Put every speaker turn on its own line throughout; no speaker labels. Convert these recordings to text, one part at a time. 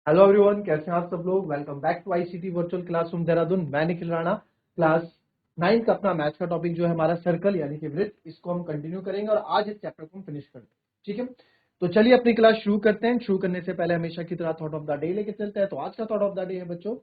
Hello everyone, कैसे हैं आप सब लोग। Welcome back to ICT virtual classroom Dehradun. मैं निखिल राणा। क्लास 9 का अपना मैथ्स का टॉपिक जो है हमारा सर्कल यानी कि वृत्त, इसको हम कंटिन्यू करेंगे और आज इस चैप्टर को हम फिनिश करते हैं। ठीक है, तो चलिए अपनी क्लास शुरू करते हैं। शुरू करने से पहले हमेशा की तरह थॉट ऑफ द डे लेके चलते हैं। तो आज का थॉट ऑफ द डे है बच्चों,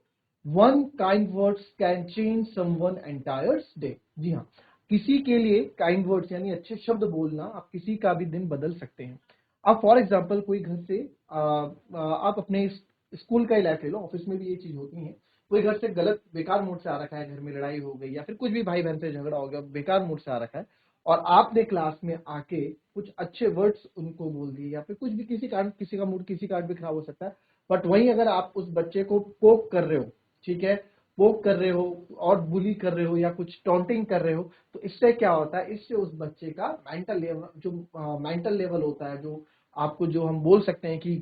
one kind words can change someone entire day. जी हाँ, किसी के लिए काइंड वर्ड्स यानी अच्छे शब्द बोलना आप किसी का भी दिन बदल सकते हैं। अब फॉर एग्जाम्पल कोई घर से आप अपने स्कूल का ही लाइफ ले लो, ऑफिस में भी ये चीज होती है। कोई घर से गलत बेकार मूड से आ रखा है, घर में लड़ाई हो गई या फिर कुछ भी भाई बहन से झगड़ा हो गया, बेकार मूड से आ रखा है और आपने क्लास में आके कुछ अच्छे वर्ड्स उनको बोल दिए या फिर कुछ भी, किसी कारण किसी का मूड किसी कारण भी खराब हो सकता है। बट वहीं अगर आप उस बच्चे को पोक कर रहे हो, ठीक है, पोक कर रहे हो और बुली कर रहे हो या कुछ टॉन्टिंग कर रहे हो, तो इससे क्या होता है, इससे उस बच्चे का मेंटल लेवल होता है, जो आपको जो हम बोल सकते हैं कि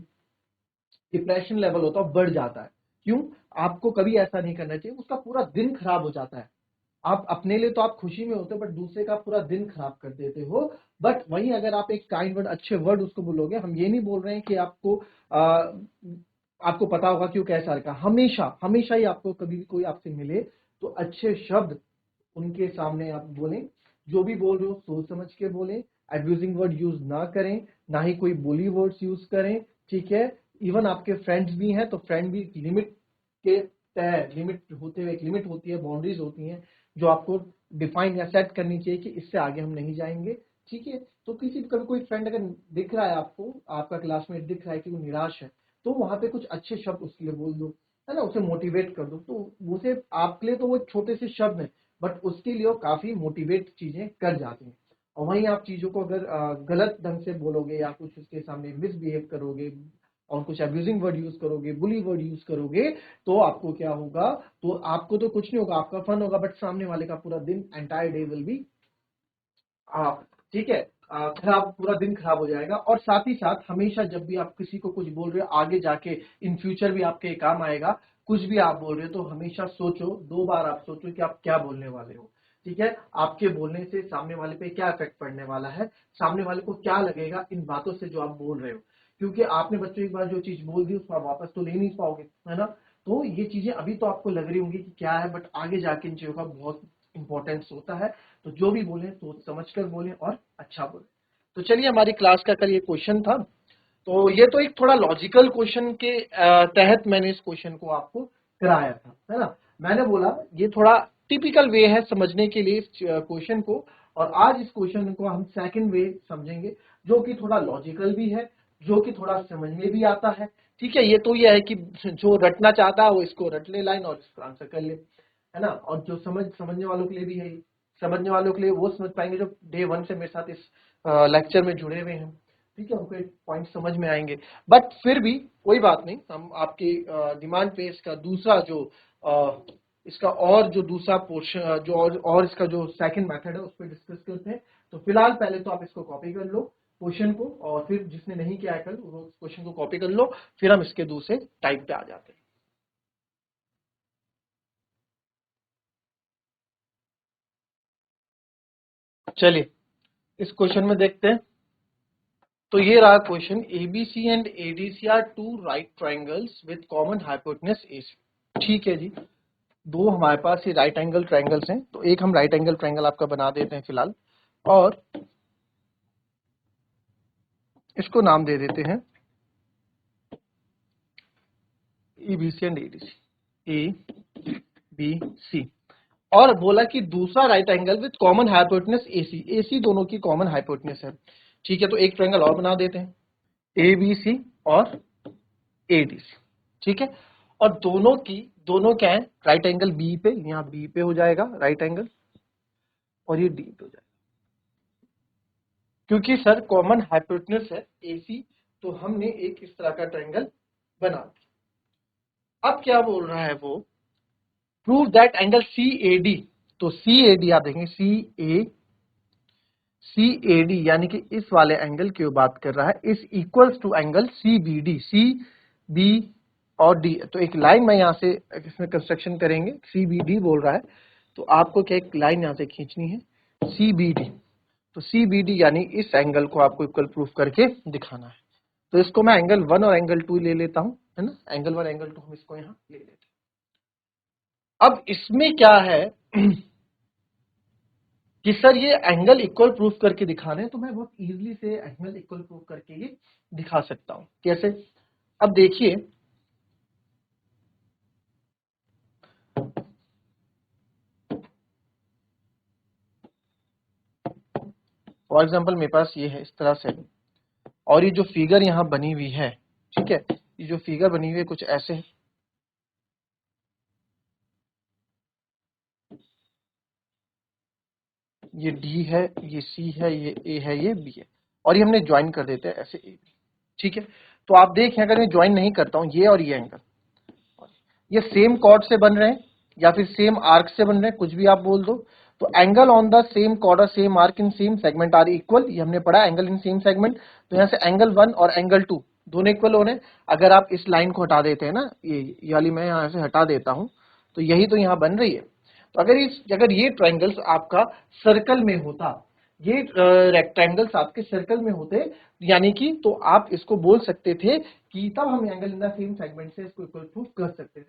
डिप्रेशन लेवल होता है, बढ़ जाता है। क्यों? आपको कभी ऐसा नहीं करना चाहिए, उसका पूरा दिन खराब हो जाता है। आप अपने लिए तो आप खुशी में होते हो, बट दूसरे का पूरा दिन खराब कर देते हो। बट वहीं अगर आप एक काइंड वर्ड, अच्छे वर्ड उसको बोलोगे, हम ये नहीं बोल रहे हैं कि आपको पता होगा क्यों कैसा रखा, हमेशा हमेशा ही आपको कभी भी कोई आपसे मिले तो अच्छे शब्द उनके सामने आप बोलें। जो भी बोल रहे हो सोच समझ के बोलें, एब्यूजिंग वर्ड यूज ना करें, ना ही कोई बुली वर्ड्स यूज करें। ठीक है, इवन आपके फ्रेंड्स भी हैं तो फ्रेंड भी लिमिट के तय, लिमिट होते हुए एक लिमिट होती है, बाउंड्रीज होती हैं जो आपको डिफाइन या सेट करनी चाहिए कि इससे आगे हम नहीं जाएंगे। ठीक है, तो किसी कभी कोई फ्रेंड अगर दिख रहा है आपको, आपका क्लासमेट दिख रहा है कि वो निराश है, तो वहां पे कुछ अच्छे शब्द उसके लिए बोल दो, है ना, उसे मोटिवेट कर दो। तो उसे आपके लिए तो वो छोटे से शब्द हैं, बट उसके लिए वो काफी मोटिवेट चीजें कर जाती हैं। और वहीं आप चीजों को अगर गलत ढंग से बोलोगे या कुछ उसके सामने मिसबिहेव करोगे और कुछ अब्यूजिंग वर्ड यूज करोगे, बुली वर्ड यूज करोगे, तो आपको क्या होगा, तो आपको तो कुछ नहीं होगा, आपका फन होगा, बट सामने वाले का पूरा दिन, एंटायर डे विल बी, ठीक है, खराब, पूरा दिन खराब हो जाएगा। और साथ ही साथ हमेशा जब भी आप किसी को कुछ बोल रहे हो, आगे जाके इन फ्यूचर भी आपके काम आएगा। कुछ भी आप बोल रहे हो तो हमेशा सोचो, 2 बार आप सोचो कि आप क्या बोलने वाले हो। ठीक है, आपके बोलने से सामने वाले पे क्या इफेक्ट पड़ने वाला है, सामने वाले को क्या लगेगा इन बातों से जो आप बोल रहे हो। क्योंकि आपने बच्चों एक बार जो चीज बोल दी उसको आप वापस तो ले नहीं पाओगे, है ना। तो ये चीजें अभी तो आपको लग रही होंगी कि क्या है, बट आगे जाके इन चीजों का बहुत इंपॉर्टेंस होता है। तो जो भी बोले सोच समझ कर बोले और अच्छा बोले। तो चलिए, हमारी क्लास का कल ये क्वेश्चन था, तो ये तो एक थोड़ा लॉजिकल क्वेश्चन के तहत मैंने इस क्वेश्चन को आपको कराया था, है ना। मैंने बोला ये थोड़ा टिपिकल वे है समझने के लिए इस क्वेश्चन को, और आज इस क्वेश्चन को हम सेकंड वे समझेंगे, जो कि थोड़ा लॉजिकल भी है, जो कि थोड़ा समझ में भी आता है। ठीक है, ये तो ये है कि जो रटना चाहता है वो इसको रट ले लाइन और इसको आंसर कर ले, है ना। और जो समझने वालों के लिए भी है, समझने वालों के लिए वो समझ पाएंगे जो डे 1 से मेरे साथ इस लेक्चर में जुड़े हुए हैं। ठीक है, उनको एक पॉइंट समझ में आएंगे। बट फिर भी कोई बात नहीं, हम आपकी डिमांड पे इसका दूसरा जो इसका और जो दूसरा पोर्शन जो और इसका जो सेकंड मेथड है उस पर डिस्कस करते हैं। तो फिलहाल पहले तो आप इसको कॉपी कर लो क्वेश्चन को, और फिर जिसने नहीं किया है कल वो क्वेश्चन को कॉपी कर लो, फिर हम इसके दूसरे टाइप पे आ जाते हैं। चलिए इस क्वेश्चन में देखते हैं। तो ये रहा question, ABC and ADC are two right triangles with common hypotenuse AC. ठीक है जी, दो हमारे पास ये राइट एंगल ट्राइंगल्स हैं, तो एक हम राइट एंगल ट्राइंगल आपका बना देते हैं फिलहाल, और इसको नाम दे देते हैं ABC and ADC, A B C. और बोला कि दूसरा right angle with common hypotenuse AC, AC दोनों की कॉमन हाइपोटेनस है। ठीक है, तो एक ट्राइंगल और बना देते हैं, ए बी सी और एडीसी। ठीक है, और दोनों क्या है, राइट एंगल बी पे, यहाँ बी पे हो जाएगा राइट एंगल, और ये डी पे हो जाएगा। क्योंकि सर कॉमन हाइपोटेनस है एसी, तो हमने एक इस तरह का ट्रायंगल बना दिया। अब क्या बोल रहा है वो, prove that angle C A D. तो सी ए डी आप देखेंगे, सी ए डी यानी कि इस वाले एंगल की बात कर रहा है, इस equals to angle C B D. C B और डी, तो एक लाइन में यहां से इसमें कंस्ट्रक्शन करेंगे, सी बी डी बोल रहा है, तो आपको क्या एक लाइन यहां से खींचनी है, सी बी डी। तो सी बी डी यानी इस एंगल को आपको इक्वल प्रूफ करके दिखाना है। तो इसको मैं एंगल 1 और एंगल 2 ले लेता हूं, है ना, एंगल 1 एंगल 2 हम इसको यहां ले लेते हैं। अब इसमें क्या है कि सर ये एंगल इक्वल प्रूफ करके दिखाना है, तो मैं बहुत इजीली से एंगल इक्वल प्रूफ करके ये दिखा सकता हूं। कैसे? अब देखिए, फॉर एग्जांपल मेरे पास ये है इस तरह से, और ये जो फिगर यहां बनी हुई है, ठीक है, ये जो फिगर बनी हुई है कुछ ऐसे है। ये डी है, ये सी है, ये ए है, ये बी है, और ये हमने ज्वाइन कर देते हैं ऐसे ए बी। ठीक है, तो आप देखें अगर मैं ज्वाइन नहीं करता हूं ये और ये एंगल, ये सेम कॉर्ड से बन रहे हैं या फिर सेम आर्क से बन रहे हैं, कुछ भी आप बोल दो, तो angle on the same chord और same arc in same segment are equal, ये हमने पढ़ा एंगल इन सेम सेगमेंट। तो यहाँ से एंगल 1 और एंगल 2 दोनों इक्वल हो रहे हैं। अगर आप इस लाइन को हटा देते हैं ना, ये वाली मैं यहाँ से हटा देता हूं, तो यही तो यहाँ बन रही है। तो अगर ये ट्राइंगल्स आपका सर्कल में होता, ये रेक्टेंगल्स आपके सर्कल में होते, यानी कि तो आप इसको बोल सकते थे कि तब हम angle in the same segment से इसको इक्वल प्रूफ कर सकते थे।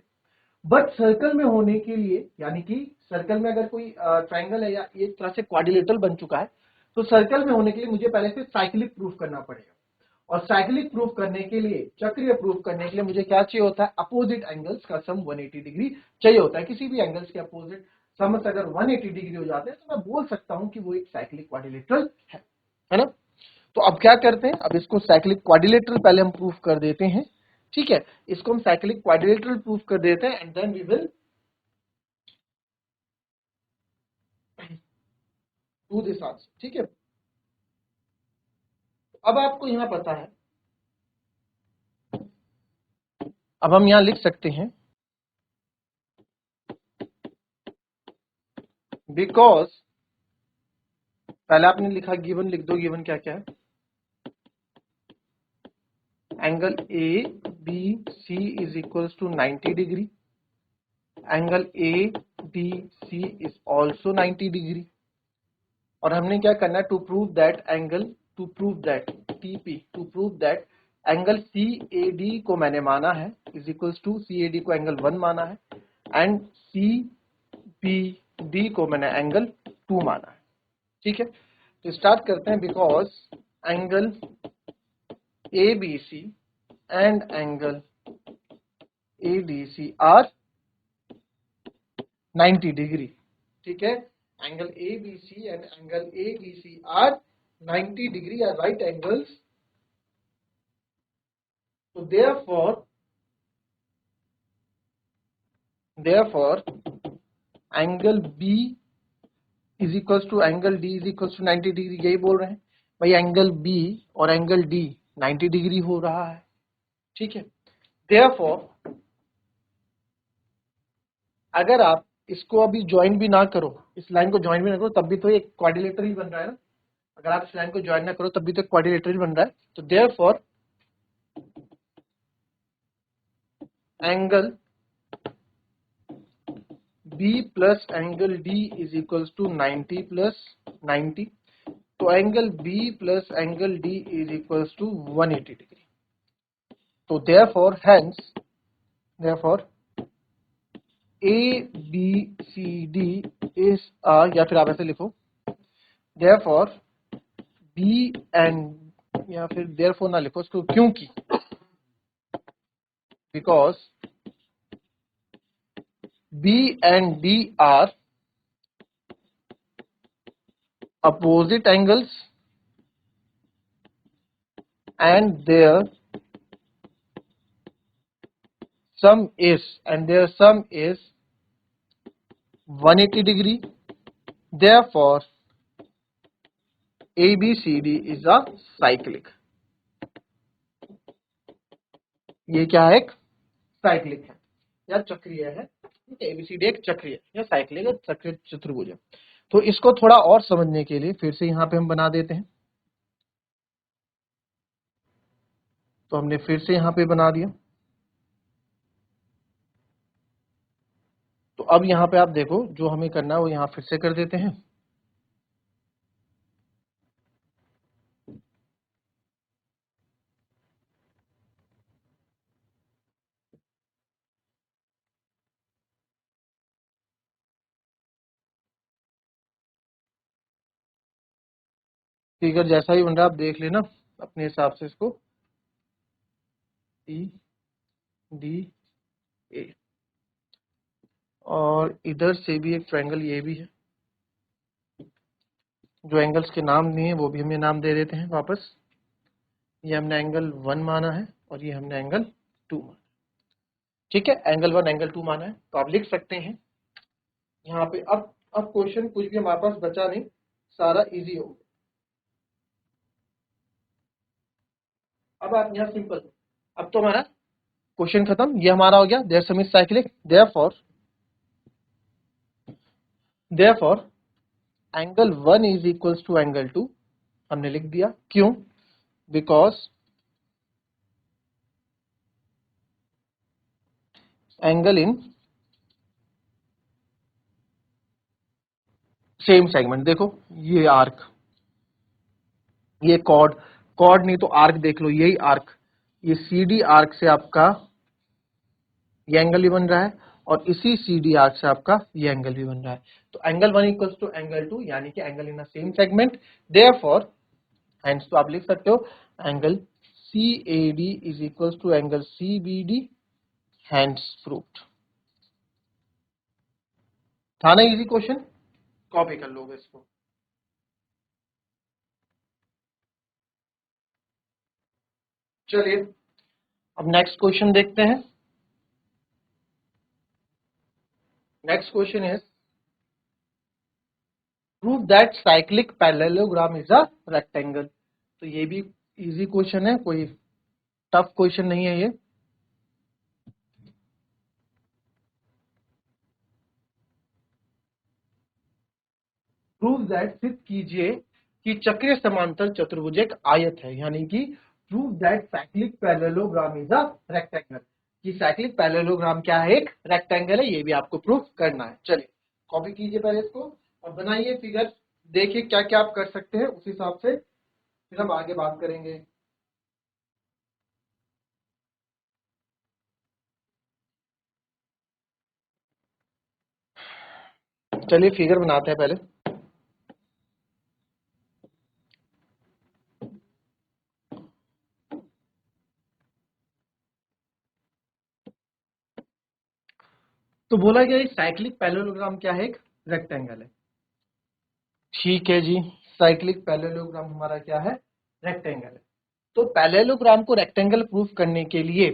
बट सर्कल में होने के लिए, यानी कि सर्कल में अगर कोई ट्राइंगल है या एक तरह से क्वाड्रिलेटरल बन चुका है, तो सर्कल में होने के लिए मुझे पहले से साइक्लिक प्रूफ करना पड़ेगा। और साइक्लिक प्रूफ करने के लिए, चक्रीय प्रूफ करने के लिए मुझे क्या चाहिए होता है? अपोजिट एंगल्स का सम 180 डिग्री चाहिए होता है। किसी भी एंगल्स के अपोजिट सम अगर 180 डिग्री हो जाते हैं तो मैं बोल सकता हूं कि वो एक साइक्लिक क्वाड्रिलेटरल है ना। तो अब क्या करते हैं, अब इसको साइक्लिक क्वाड्रिलेटरल पहले हम प्रूफ कर देते हैं। ठीक है, इसको हम साइक्लिक क्वाड्रिलेटरल प्रूफ कर देते हैं and then we will do this answer. ठीक है, अब आपको यहां पता है, अब हम यहां लिख सकते हैं बिकॉज, पहले आपने लिखा गिवन, लिख दो गिवन क्या क्या है। Angle A B C is equals to 90 degree, angle A D C is also 90 degree, और हमने क्या करना है, to prove that angle, to prove that TP, to prove that angle C A D को मैंने माना है is equals to, C A D को एंगल 1 माना है एंड सी बी डी को मैंने एंगल 2 माना है। ठीक है, तो स्टार्ट करते हैं। Because angle A B C and angle A D C are 90 degree. ठीक है, angle A B C and angle A D C are 90 degree are right angles. So therefore angle B is equals to angle D is equals to 90 degree, यही बोल रहे हैं भाई, angle B और angle D 90 degree हो रहा है। ठीक है, therefore अगर आप इसको अभी ज्वाइन भी ना करो, इस लाइन को ज्वाइन भी ना करो, तब भी तो एक क्वाड्रिलेटरल ही बन रहा है ना। अगर आप इस लाइन को ज्वाइन ना करो तब भी तो क्वाड्रिलेटरल बन रहा है। तो therefore angle B plus angle D is equals to 90 plus 90, तो angle B plus angle D is equals to 180 degree. तो therefore A B C D is या फिर आप ऐसे लिखो, therefore B and, या फिर therefore ना लिखो उसको, क्योंकि, because B and D are opposite angles and their sum is 180 degree, therefore ABCD is a cyclic। ये क्या है? एक साइक्लिक है या चक्रीय है। एबीसीडी एक चक्रीय या साइक्लिक या चक्रीय चतुर्भुज है। तो इसको थोड़ा और समझने के लिए फिर से यहाँ पे हम बना देते हैं। तो हमने फिर से यहाँ पे बना दिया। तो अब यहाँ पे आप देखो, जो हमें करना है वो यहाँ फिर से कर देते हैं। फिगर जैसा ही बन रहा है आप देख लेना अपने हिसाब से इसको, ई डी ए, और इधर से भी एक ट्रायंगल ये भी है, जो एंगल्स के नाम नहीं है वो भी हमें नाम दे देते हैं वापस। ये हमने एंगल 1 माना है और ये हमने एंगल 2 माना, ठीक है, एंगल 1 एंगल 2 माना है, तो आप लिख सकते हैं यहाँ पे। अब क्वेश्चन कुछ भी हमारे पास बचा नहीं, सारा इजी हो गया। अब आप यहाँ सिंपल, अब तो हमारा क्वेश्चन खत्म, ये हमारा हो गया there sum is cyclic, therefore angle 1 is equals to angle 2, हमने लिख दिया, क्यों? Because angle in same segment, देखो ये आर्क, ये कॉर्ड नहीं तो आर्क देख लो, यही आर्क, ये CD आर्क से आपका ये एंगल भी बन रहा है और इसी CD आर्क से आपका ये एंगल भी बन रहा है। तो एंगल 1 इक्वल्स टू एंगल 2 यानी कि angle in a same segment, therefore hence, तो आप लिख सकते हो angle CAD is equals to angle CBD, hence proved. था ना इजी क्वेश्चन? कॉपी कर लोगे इसको। चलिए अब नेक्स्ट क्वेश्चन देखते हैं। Next question is prove that cyclic parallelogram is a rectangle. तो ये भी इजी क्वेश्चन है, कोई टफ क्वेश्चन नहीं है ये। प्रूव दैट, सिद्ध कीजिए कि चक्रीय समांतर चतुर्भुज एक आयत है, यानी कि prove that cyclic parallelogram is a rectangle, कि साइक्लिक पैरेललोग्राम क्या है? एक रेक्टेंगल है, ये भी आपको प्रूफ करना है। चलिए कॉपी कीजिए पहले इसको और बनाइए फिगर, देखिए क्या क्या आप कर सकते हैं, उस हिसाब से फिर हम आगे बात करेंगे। चलिए फिगर बनाते हैं पहले। तो बोला गया साइक्लिक पैरेललोग्राम क्या है? एक रेक्टेंगल है। ठीक है जी, साइक्लिक पैरेललोग्राम हमारा क्या है? रेक्टेंगल है। तो पैरेललोग्राम को रेक्टेंगल प्रूफ करने के लिए,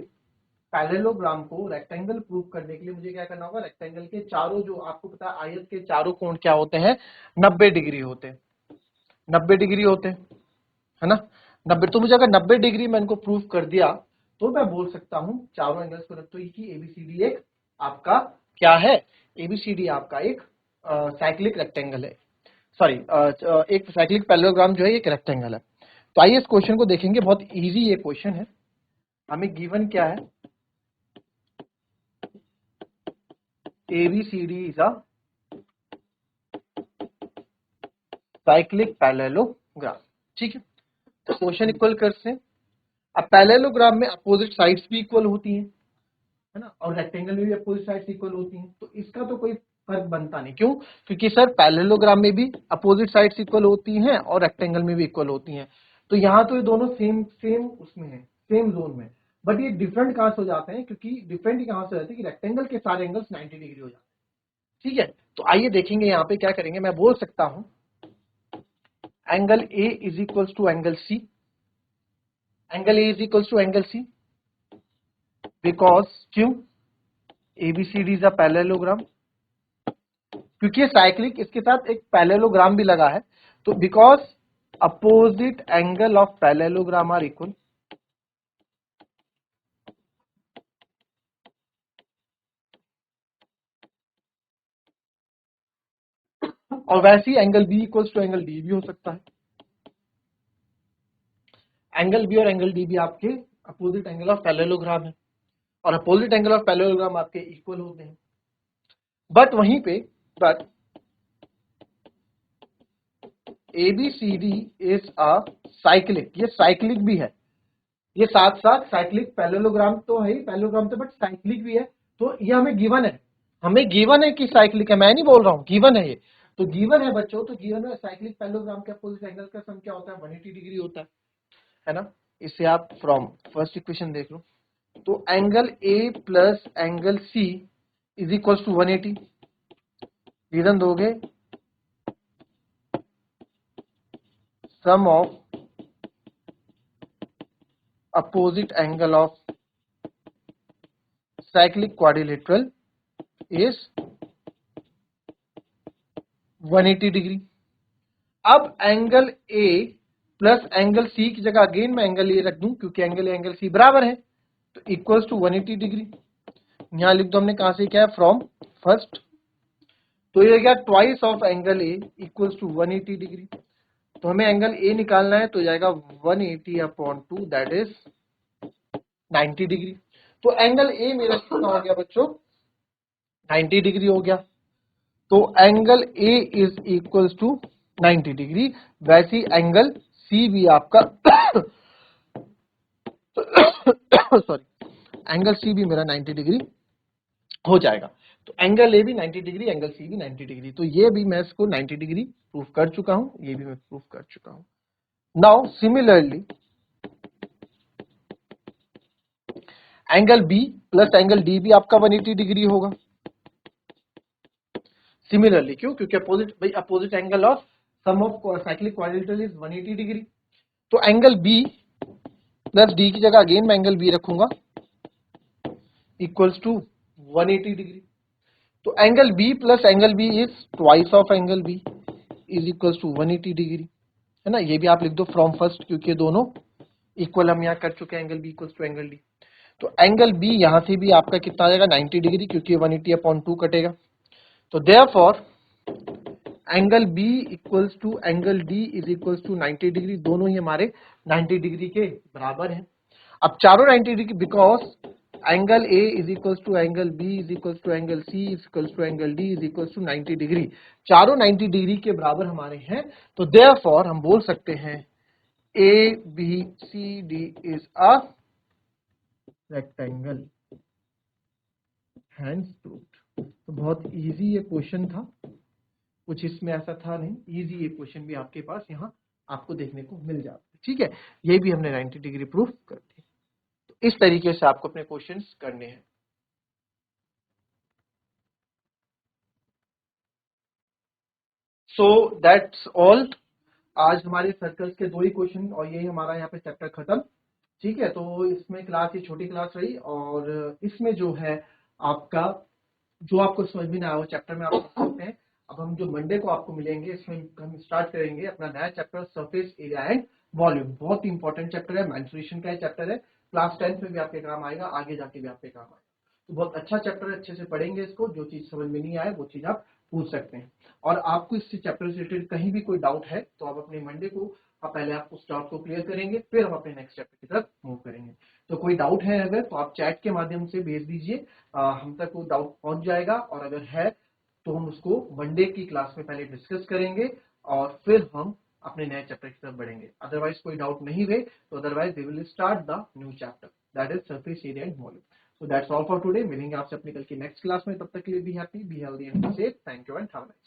पैरेललोग्राम को रेक्टेंगल प्रूफ करने के लिए मुझे क्या करना होगा? रेक्टेंगल के चारों, जो आपको पता है आयत के चारों कोण क्या होते हैं? 90 डिग्री होते हैं, 90 डिग्री होते हैं, है ना? 90। तो मुझे अगर 90 डिग्री मैं इनको प्रूफ कर दिया तो मैं बोल सकता हूं चारों एंगल्स को रखते हुए कि एबीसीडी एक आपका क्या है? एबीसीडी आपका एक साइक्लिक रेक्टेंगल है, सॉरी एक साइक्लिक पैरेललोग्राम जो है एक रेक्टेंगल है। तो आइए इस क्वेश्चन को देखेंगे, बहुत इजी ये क्वेश्चन है। हमें गिवन क्या है? ABCD is a cyclic parallelogram, ठीक है। तो क्वेश्चन इक्वल करते हैं। अब पैरेललोग्राम में अपोजिट साइड्स भी इक्वल होती हैं, है ना, और रेक्टेंगल में भी अपोजिट साइड्स इक्वल होती हैं, तो इसका तो कोई फर्क बनता नहीं। क्यों? क्योंकि सर पैरेललोग्राम में भी अपोजिट साइड्स इक्वल होती हैं और रेक्टेंगल में भी इक्वल होती हैं, तो यहाँ तो ये दोनों सेम सेम उसमें है, सेम जोन में। बट ये डिफरेंट कहां से हो जाते हैं? क्योंकि डिफरेंट कहां से हो जाते हैं कि रेक्टेंगल के सारे एंगल्स 90 डिग्री हो जाते हैं, ठीक है। तो आइए देखेंगे यहाँ पे क्या करेंगे। मैं बोल सकता हूं angle A is equals to angle C, angle A is equals to angle C, because क्यों? एबीसीडी इज अ पैरेललोग्राम, क्योंकि साइक्लिक, इसके साथ एक पैरेललोग्राम भी लगा है, तो because opposite angle of parallelogram are equal, और वैसे ही angle B equals to angle D भी हो सकता है। एंगल बी और एंगल डी भी आपके अपोजिट एंगल ऑफ पैरेललोग्राम है, और अपोजिट एंगल ऑफ पैरेललोग्राम आपके इक्वल होते हैं। बट वहीं पे but ABCD is a cyclic, ये साइक्लिक भी है, ये साथ साथ साइक्लिक पैरेललोग्राम तो है ही, पैरेललोग्राम तो, बट साइक्लिक भी है। तो ये हमें गिवन है, हमें गिवन है कि साइक्लिक है, मैं नहीं बोल रहा हूं, गिवन है ये। तो गिवन है बच्चों, तो गिवन में साइक्लिक पैरेललोग्राम के अपोजिट एंगल का सम क्या होता है, 180 डिग्री होता है ना। इससे आप फ्रॉम फर्स्ट इक्वेशन देख लो, तो angle A plus angle C is equal to 180, reason दोगे sum of opposite angle of cyclic quadrilateral is 180 degree. अब angle A plus angle C की जगह अगेन मैं एंगल ए रख दूं, क्योंकि एंगल ए एंगल सी बराबर है, तो इक्वल्स टू 180 डिग्री। यहां लिख दो हमने कहां से क्या है, फ्रॉम फर्स्ट, तो ये गया twice of angle A equals to 180 degree. तो हमें एंगल ए निकालना है, तो जाएगा 180 अपॉन 2 दैट इज 90 डिग्री। तो एंगल ए मेरा कितना हो गया बच्चों, 90 डिग्री हो गया। तो angle A is equals to 90 degree. वैसी एंगल सी भी आपका सॉरी, एंगल सी भी मेरा 90 डिग्री हो जाएगा। तो एंगल ए भी 90 डिग्री, एंगल सी भी 90 डिग्री। तो ये भी मैं इसको 90 डिग्री प्रूफ कर चुका हूं, ये भी मैं प्रूफ कर चुका हूं। Now similarly angle B plus angle D भी आपका 180 डिग्री होगा। सिमिलरली क्यों, क्योंकि अपोजिट भाई opposite angle of sum of cyclic quadrilateral is 180 degree. तो एंगल बी प्लस डी की जगह अगेन मैं एंगल बी रखूंगा इक्वल्स टू 180 डिग्री। तो angle B plus angle B is twice of angle B is equals to 180 degree, है ना। ये भी आप लिख दो फ्रॉम फर्स्ट, क्योंकि दोनों इक्वल हम यहाँ कर चुके हैं, angle B equals to angle D. तो एंगल बी यहां से भी आपका कितना आ जाएगा, 90 डिग्री, क्योंकि 180 अपॉन 2 कटेगा। तो therefore angle B equals to angle D is equals to 90 degree, दोनों ही हमारे 90 डिग्री के बराबर हैं। अब चारों 90 degree, because angle A is equals to angle B is equals to angle C is equals to angle D is equals to 90 degree, चारों 90 degree के बराबर हमारे हैं। तो देयरफॉर हम बोल सकते हैं A B C D is a rectangle, hence proved. तो बहुत इजी ये क्वेश्चन था, कुछ इसमें ऐसा था नहीं, इजी ये क्वेश्चन भी आपके पास यहाँ आपको देखने को मिल जाता है। ठीक है, ये भी हमने 90 डिग्री प्रूफ कर दी। तो इस तरीके से आपको अपने क्वेश्चंस करने हैं। सो दैट्स ऑल। आज हमारे सर्कल्स के 2 ही क्वेश्चन और यही हमारा यहाँ पे चैप्टर खत्म। ठीक है, तो इसमें क्लास ही छोटी क्लास रही, और इसमें जो है आपका जो आपको समझ में ना आया वो चैप्टर में आप समझ सकते हैं। अब हम जो मंडे को आपको मिलेंगे, इसमें हम स्टार्ट करेंगे अपना नया chapter surface area and volume. बहुत ही इंपॉर्टेंट चैप्टर है, मेंसुरेशन का चैप्टर है, क्लास 10th में भी आपके काम आएगा, आगे जाके भी आपके काम आएगा। तो बहुत अच्छा चैप्टर है, अच्छे से पढ़ेंगे इसको, जो चीज समझ में नहीं आए वो चीज आप पूछ सकते हैं। और आपको इस चैप्टर से रिलेटेड कहीं भी कोई डाउट है तो आप अपने मंडे को पहले आप उस डाउट को क्लियर करेंगे, फिर हम अपने नेक्स्ट चैप्टर की तरफ मूव करेंगे। तो कोई डाउट है अगर, तो आप चैट के माध्यम से भेज दीजिए, हम तक वो डाउट पहुंच जाएगा। और अगर है तो हम उसको मंडे की क्लास में पहले डिस्कस करेंगे और फिर हम अपने नए चैप्टर की तरफ बढ़ेंगे। अदरवाइज कोई डाउट नहीं हुए तो otherwise we will start the new chapter, that is surface area and volume. So that's all for today. मिलेंगे आपसे अपनी कल की नेक्स्ट क्लास में, तब तक के लिए be happy, be healthy and safe. Thank you and have a nice day.